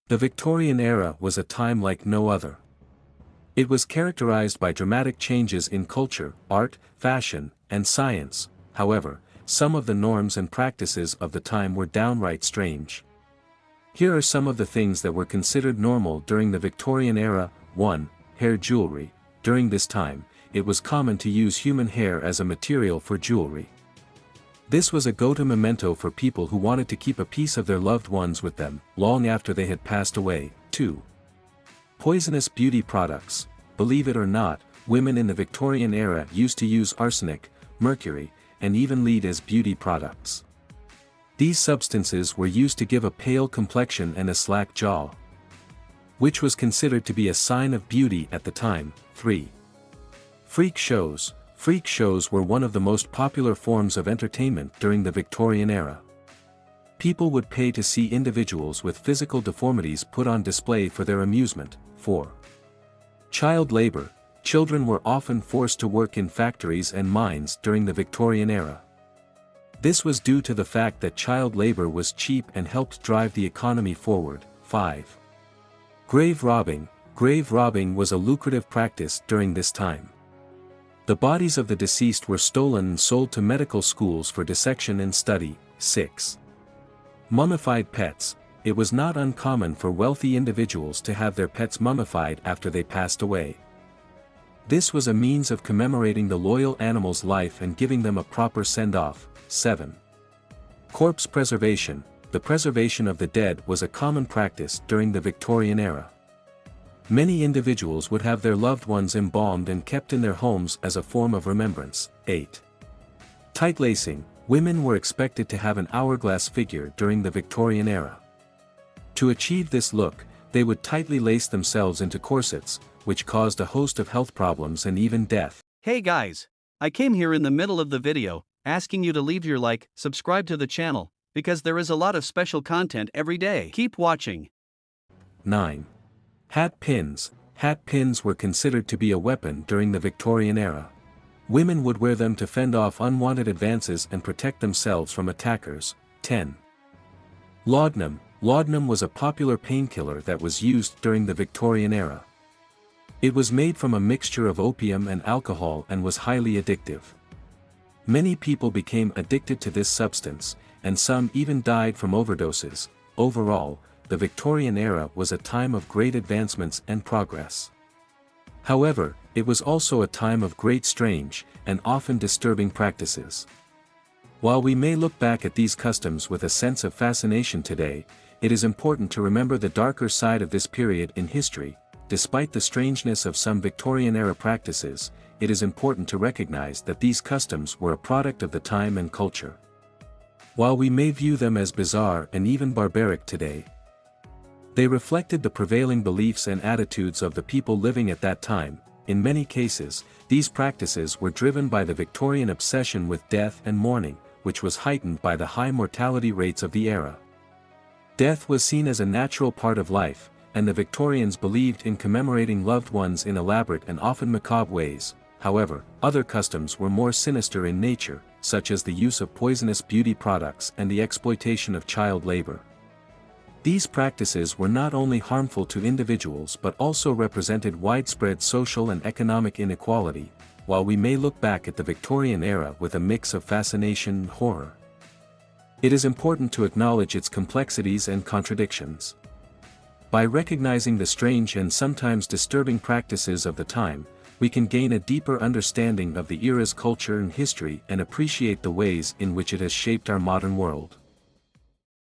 The Victorian era was a time like no other. It was characterized by dramatic changes in culture, art, fashion, and science. However, some of the norms and practices of the time were downright strange. Here are some of the things that were considered normal during the Victorian era. 1. Hair jewelry. During this time, it was common to use human hair as a material for jewelry. This was a go-to memento for people who wanted to keep a piece of their loved ones with them, long after they had passed away. 2. Poisonous beauty products. Believe it or not, women in the Victorian era used to use arsenic, mercury, and even lead as beauty products. These substances were used to give a pale complexion and a slack jaw, which was considered to be a sign of beauty at the time. 3. Freak shows. Freak shows were one of the most popular forms of entertainment during the Victorian era. People would pay to see individuals with physical deformities put on display for their amusement. 4. Child labor. Children were often forced to work in factories and mines during the Victorian era. This was due to the fact that child labor was cheap and helped drive the economy forward. 5. Grave robbing. Grave robbing was a lucrative practice during this time. The bodies of the deceased were stolen and sold to medical schools for dissection and study. 6. Mummified pets. It was not uncommon for wealthy individuals to have their pets mummified after they passed away. This was a means of commemorating the loyal animal's life and giving them a proper send-off. 7. Corpse preservation. The preservation of the dead was a common practice during the Victorian era. Many individuals would have their loved ones embalmed and kept in their homes as a form of remembrance. 8. Tight lacing. Women were expected to have an hourglass figure during the Victorian era. To achieve this look, they would tightly lace themselves into corsets, which caused a host of health problems and even death. Hey guys! I came here in the middle of the video, asking you to leave your like, subscribe to the channel, because there is a lot of special content every day. Keep watching. 9. Hat pins. Hat pins were considered to be a weapon during the Victorian era. Women would wear them to fend off unwanted advances and protect themselves from attackers. 10. Laudanum. Laudanum was a popular painkiller that was used during the Victorian era. It was made from a mixture of opium and alcohol and was highly addictive. Many people became addicted to this substance, and some even died from overdoses. Overall, the Victorian era was a time of great advancements and progress. However, it was also a time of great strange, and often disturbing practices. While we may look back at these customs with a sense of fascination today, it is important to remember the darker side of this period in history. Despite the strangeness of some Victorian-era practices, it is important to recognize that these customs were a product of the time and culture. While we may view them as bizarre and even barbaric today, they reflected the prevailing beliefs and attitudes of the people living at that time. In many cases, these practices were driven by the Victorian obsession with death and mourning, which was heightened by the high mortality rates of the era. Death was seen as a natural part of life, and the Victorians believed in commemorating loved ones in elaborate and often macabre ways. However, other customs were more sinister in nature, such as the use of poisonous beauty products and the exploitation of child labor. These practices were not only harmful to individuals but also represented widespread social and economic inequality. While we may look back at the Victorian era with a mix of fascination and horror, it is important to acknowledge its complexities and contradictions. By recognizing the strange and sometimes disturbing practices of the time, we can gain a deeper understanding of the era's culture and history and appreciate the ways in which it has shaped our modern world.